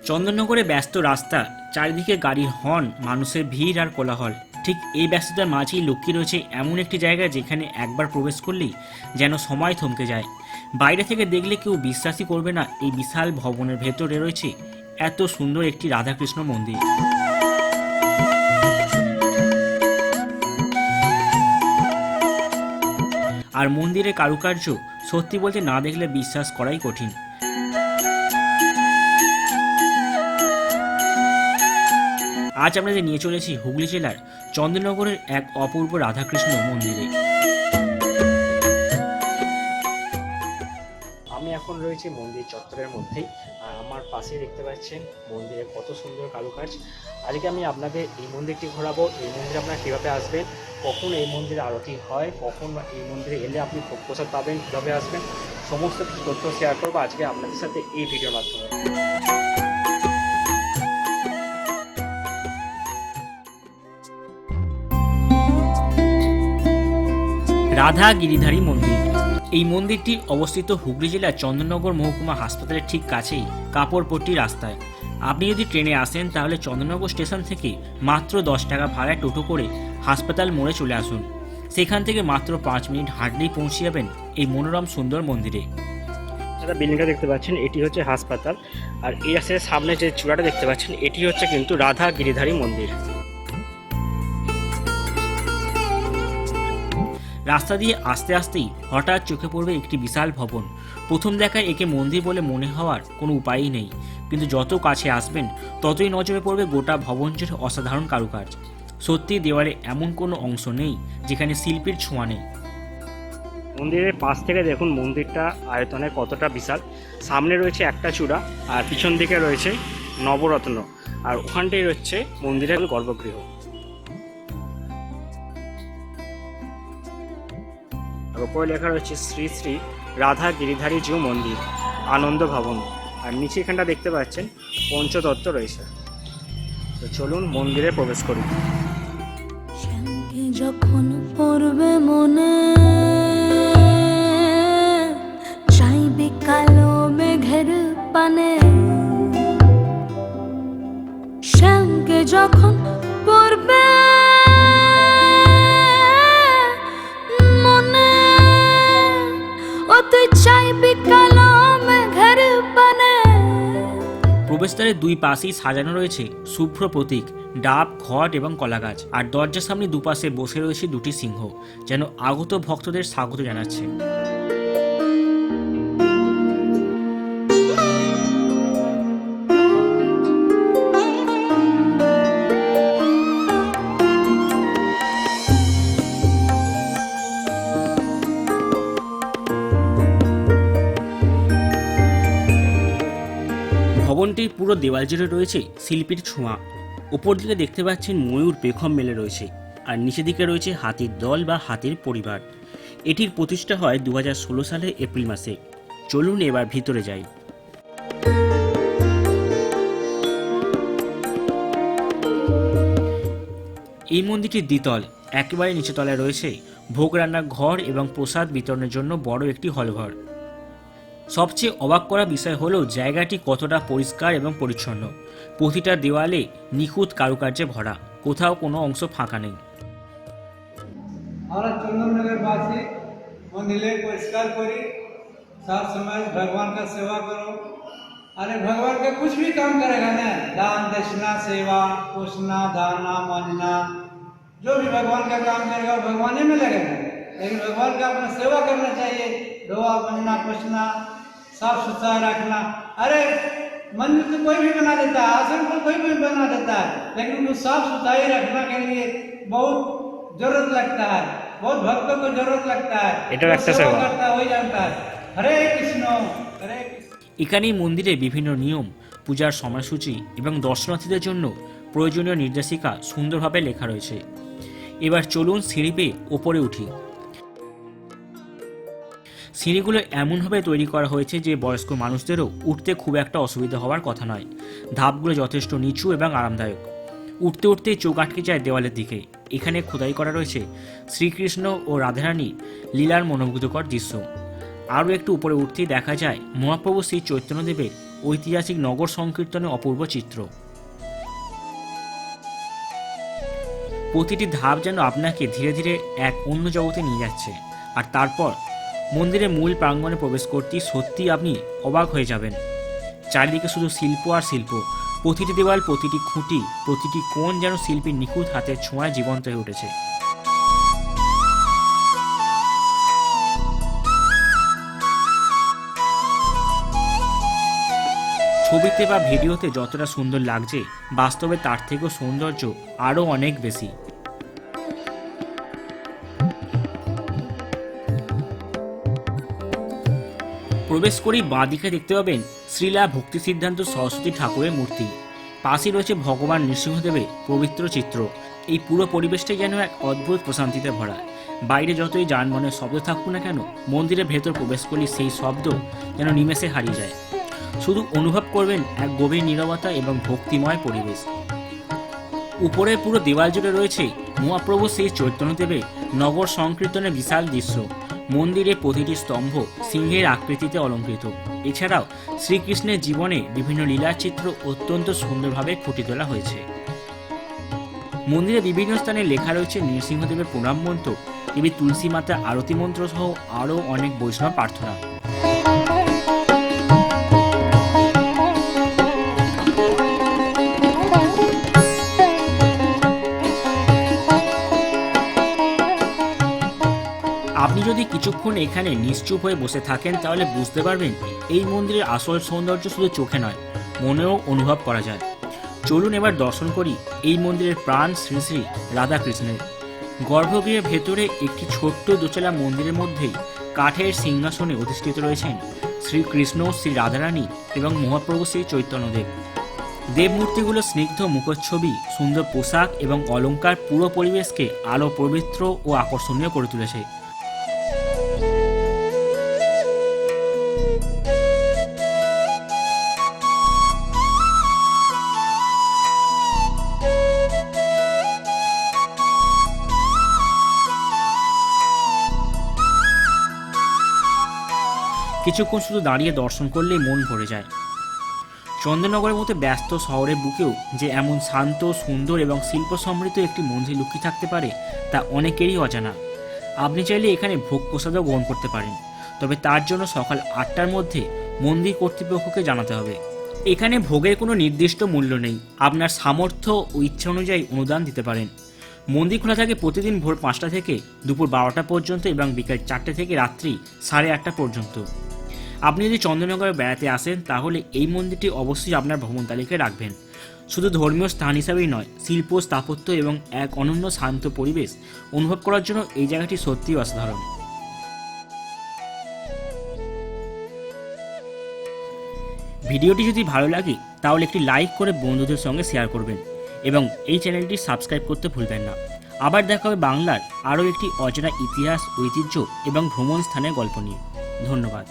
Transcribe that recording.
চন্দননগরে ব্যস্ত রাস্তা, চারিদিকে গাড়ির হর্ন, মানুষের ভিড় আর কোলাহল। ঠিক এই ব্যস্ততার মাঝেই লুকিয়ে রয়েছে এমন একটি জায়গা যেখানে একবার প্রবেশ করলেই যেন সময় থমকে যায়। বাইরে থেকে দেখলে কেউ বিশ্বাসই করবে না এই বিশাল ভবনের ভেতরে রয়েছে এত সুন্দর একটি রাধাকৃষ্ণ মন্দির। আর মন্দিরের কারুকার্য সত্যি বলতে না দেখলে বিশ্বাস করাই কঠিন। আজ আমরা নিয়ে চলেছি হুগলি জেলার চন্দননগরের এক অপূর্ব রাধাকৃষ্ণ মন্দিরে। আমি এখন রয়েছি মন্দির চত্বরের মধ্যেই, আর আমার পাশে দেখতে পাচ্ছেন মন্দিরে কত সুন্দর কারুকাজ। আজকে আমি আপনাদের এই মন্দিরটি ঘোরাবো, এই মন্দিরে আপনারা কীভাবে আসবেন, কখন এই মন্দিরে আরতি হয়, কখন এই মন্দিরে এলে আপনি ভোগ প্রসাদ পাবেন, কীভাবে আসবেন, সমস্ত কিছু তথ্য শেয়ার করবো আজকে আপনাদের সাথে এই ভিডিওর মাধ্যমে। রাধা গিরিধারী মন্দির। এই মন্দিরটি অবস্থিত হুগলি জেলার চন্দননগর মহকুমা হাসপাতালের ঠিক কাছেই কাপড়পট্টি রাস্তায়। আপনি যদি ট্রেনে আসেন তাহলে চন্দননগর স্টেশন থেকে মাত্র 10 টাকা ভাড়ায় টোটো করে হাসপাতাল মোড়ে চলে আসুন। সেখান থেকে মাত্র 5 মিনিট হাঁটলেই পৌঁছে যাবেন এই মনোরম সুন্দর মন্দিরে। দাদা, বিল্ডিংটা দেখতে পাচ্ছেন এটি হচ্ছে হাসপাতাল, আর এই রাস্তার সামনে যে চূড়াটা দেখতে পাচ্ছেন এটি হচ্ছে কিন্তু রাধা গিরিধারী মন্দির। রাস্তা দিয়ে আস্তে আস্তেই হঠাৎ চোখে পড়বে একটি বিশাল ভবন। প্রথম দেখায় একে মন্দির বলে মনে হওয়ার কোনো উপায়ই নেই, কিন্তু যত কাছে আসবেন ততই নজরে পড়বে গোটা ভবন জুড়ে অসাধারণ কারুকাজ। সত্যি দেওয়ালে এমন কোনো অংশ নেই যেখানে শিল্পীর ছোঁয়া নেই। মন্দিরের পাশ থেকে দেখুন মন্দিরটা আয়তনে কতটা বিশাল। সামনে রয়েছে একটা চূড়া, আর পিছন দিকে রয়েছে নবরত্ন, আর ওখানটাই রয়েছে মন্দিরের গর্ভগৃহ। উপরে লেখা রয়েছে শ্রী শ্রী রাধা গিরিধারী জিউ মন্দির, আনন্দ ভবন। আর নিচে এখানটা দেখতে পাচ্ছেন পঞ্চতত্ত্ব রয়েছে। তো চলুন মন্দিরে প্রবেশ করি। যখন পড়বে মনে চাইবে কালো মেঘের পানে, শ্যামকে যখন পড়বে প্রবেশদ্বারের দুই পাশেই সাজানো রয়েছে শুভ্র প্রতীক, ডাব, ঘট এবং কলা গাছ। আর দরজার সামনে দুপাশে বসে রয়েছে দুটি সিংহ, যেন আগত ভক্তদের স্বাগত জানাচ্ছে। ভবনটির পুরো দেওয়াল জুড়ে রয়েছে শিল্পীর ছোঁয়া। উপর দিকে দেখতে পাচ্ছেন ময়ূর পেখম মেলে রয়েছে, আর নিচের দিকে রয়েছে হাতির দল বা হাতির পরিবার। এটির প্রতিষ্ঠা হয় 2016 সালের এপ্রিল মাসে। চলুন এবার ভিতরে যাই। এই মন্দিরটির দ্বিতল, একেবারে নিচে তলায় রয়েছে ভোগ রান্নার ঘর এবং প্রসাদ বিতরণের জন্য বড় একটি হলঘর। সবচেয়ে অবাক করা বিষয় হলো জায়গাটি কতটা পরিষ্কার এবং পরিচ্ছন্ন। প্রতিটা দেওয়ালে নিখুঁত কারুকার্যে ভরা, কোথাও কোনো অংশ ফাঁকা নেই। আমরা চন্দননগর বাসী मंदिर परिष्कार करी, सब समय भगवान का सेवा करो। अरे भगवान का कुछ भी काम करेगा ना, दान दक्षिणा सेवा पोषणा दाना मानना, जो भी भगवान का काम करेगा भगवान ही में लगेगा। लेकिन भगवान का अपना सेवा करना चाहिए, धोआ बनना पोषना साफ सुथरा रखना। अरे मंदिर तो कोई भी बना देता है, आश्रम को कोई भी बना देता है, लेकिन उनको साफ सुथराई रखना के लिए बहुत जरूरत लगता है, बहुत भक्तों को जरूरत लगता है। सेवा करता हो जाता है। हरे कृष्ण हरे कृष्ण। এখানেই মন্দিরে বিভিন্ন নিয়ম, পূজার সময়সূচি এবং দর্শনার্থীদের জন্য প্রয়োজনীয় নির্দেশিকা সুন্দরভাবে লেখা রয়েছে। এবার চলুন সিঁড়ি বেয়ে ওপরে উঠি। সিঁড়িগুলো এমনভাবে তৈরি করা হয়েছে যে বয়স্ক মানুষদেরও উঠতে খুব একটা অসুবিধা হওয়ার কথা নয়। ধাপগুলো যথেষ্ট নিচু এবং আরামদায়ক। উঠতে উঠতেই চোখ আটকে যায় দেওয়ালের দিকে। এখানে খোদাই করা রয়েছে শ্রীকৃষ্ণ ও রাধারানীর লীলার মনোমুগ্ধকর দৃশ্য। আরও একটু উপরে উঠতেই দেখা যায় মহাপ্রভু শ্রী চৈতন্যদেবের ঐতিহাসিক নগর সংকীর্তনের অপূর্ব চিত্র। প্রতিটি ধাপ যেন আপনাকে ধীরে ধীরে এক অন্য জগতে নিয়ে যাচ্ছে, আর তারপর মন্দিরের মূল প্রাঙ্গণে প্রবেশ করতেই সত্যি আপনি অবাক হয়ে যাবেন। চারিদিকে শুধু শিল্প আর শিল্প, প্রতিটি দেওয়াল, প্রতিটি খুঁটি, প্রতিটি কোণ যেন শিল্পীর নিখুঁত হাতের ছোঁয়ায় জীবন্ত হয়ে উঠেছে। ছবিতে বা ভিডিওতে যতটা সুন্দর লাগছে, বাস্তবে তার থেকেও সৌন্দর্য আরও অনেক বেশি। প্রবেশ করেই বাঁদিকে দেখতে পাবেন শ্রীলা ভক্তি সিদ্ধান্ত সরস্বতী ঠাকুরের মূর্তি। পাশে রয়েছে ভগবান নৃসিংহদেবের পবিত্র চিত্র। এই পুরো পরিবেশটাই যেন এক অদ্ভুত প্রশান্তিতে ভরা। বাইরে যতই যানবাহনের শব্দ থাকুক না কেন, মন্দিরের ভেতর প্রবেশ করলে সেই শব্দ যেন নিমেষে হারিয়ে যায়। শুধু অনুভব করবেন এক গভীর নীরবতা এবং ভক্তিময় পরিবেশ। উপরের পুরো দেওয়াল জুড়ে রয়েছে মহাপ্রভু শ্রী চৈতন্যদেবের নগর সংকীর্তনের বিশাল দৃশ্য। মন্দিরের প্রতিটি স্তম্ভ সিংহের আকৃতিতে অলঙ্কৃত। এছাড়াও শ্রীকৃষ্ণের জীবনে বিভিন্ন লীলার চিত্র অত্যন্ত সুন্দরভাবে ফুটিয়ে তোলা হয়েছে। মন্দিরে বিভিন্ন স্থানে লেখা রয়েছে নৃসিংহদেবের প্রণাম মন্ত্র, দেবী তুলসী মাতার আরতি মন্ত্র সহ আরও অনেক বৈষ্ণব প্রার্থনা। আপনি যদি কিছুক্ষণ এখানে নিশ্চুপ হয়ে বসে থাকেন তাহলে বুঝতে পারবেন এই মন্দিরের আসল সৌন্দর্য শুধু চোখে নয়, মনেও অনুভব করা যায়। চলুন এবার দর্শন করি এই মন্দিরের প্রাণ শ্রী শ্রী রাধাকৃষ্ণের। গর্ভগৃহের ভেতরে একটি ছোট্ট দোতলা মন্দিরের মধ্যেই কাঠের সিংহাসনে অধিষ্ঠিত রয়েছেন শ্রীকৃষ্ণ, শ্রী রাধারানী এবং মহাপ্রভু শ্রী চৈতন্যদেব। দেবমূর্তিগুলো স্নিগ্ধ মুখচ্ছবি, সুন্দর পোশাক এবং অলঙ্কার পুরো পরিবেশকে আরও পবিত্র ও আকর্ষণীয় করে তুলেছে। কিছুক্ষণ শুধু দাঁড়িয়ে দর্শন করলেই মন ভরে যায়। চন্দননগরের মতো ব্যস্ত শহরের বুকেও যে এমন শান্ত, সুন্দর এবং শিল্প সমৃদ্ধ একটি মন্দির লুকিয়ে থাকতে পারে তা অনেকেরই অজানা। আপনি চাইলে এখানে ভোগ প্রসাদও গ্রহণ করতে পারেন, তবে তার জন্য সকাল 8টার মধ্যে মন্দির কর্তৃপক্ষকে জানাতে হবে। এখানে ভোগের কোনো নির্দিষ্ট মূল্য নেই, আপনার সামর্থ্য ও ইচ্ছা অনুযায়ী অনুদান দিতে পারেন। মন্দির খোলা থাকে প্রতিদিন ভোর 5টা থেকে দুপুর 12টা পর্যন্ত এবং বিকাল 4টে থেকে রাত্রি 8:30 পর্যন্ত। আপনি যদি চন্দননগরে বেড়াতে আসেন তাহলে এই মন্দিরটি অবশ্যই আপনার ভ্রমণ তালিকায় রাখবেন। শুধু ধর্মীয় স্থান হিসাবেই নয়, শিল্প, স্থাপত্য এবং এক অনন্য শান্ত পরিবেশ অনুভব করার জন্য এই জায়গাটি সত্যিই অসাধারণ। ভিডিওটি যদি ভালো লাগে তাহলে একটি লাইক করে বন্ধুদের সঙ্গে শেয়ার করবেন এবং এই চ্যানেলটি সাবস্ক্রাইব করতে ভুলবেন না। আবার দেখা হবে বাংলার আরও একটি অজানা ইতিহাস, ঐতিহ্য এবং ভ্রমণ স্থানের গল্প নিয়ে। ধন্যবাদ।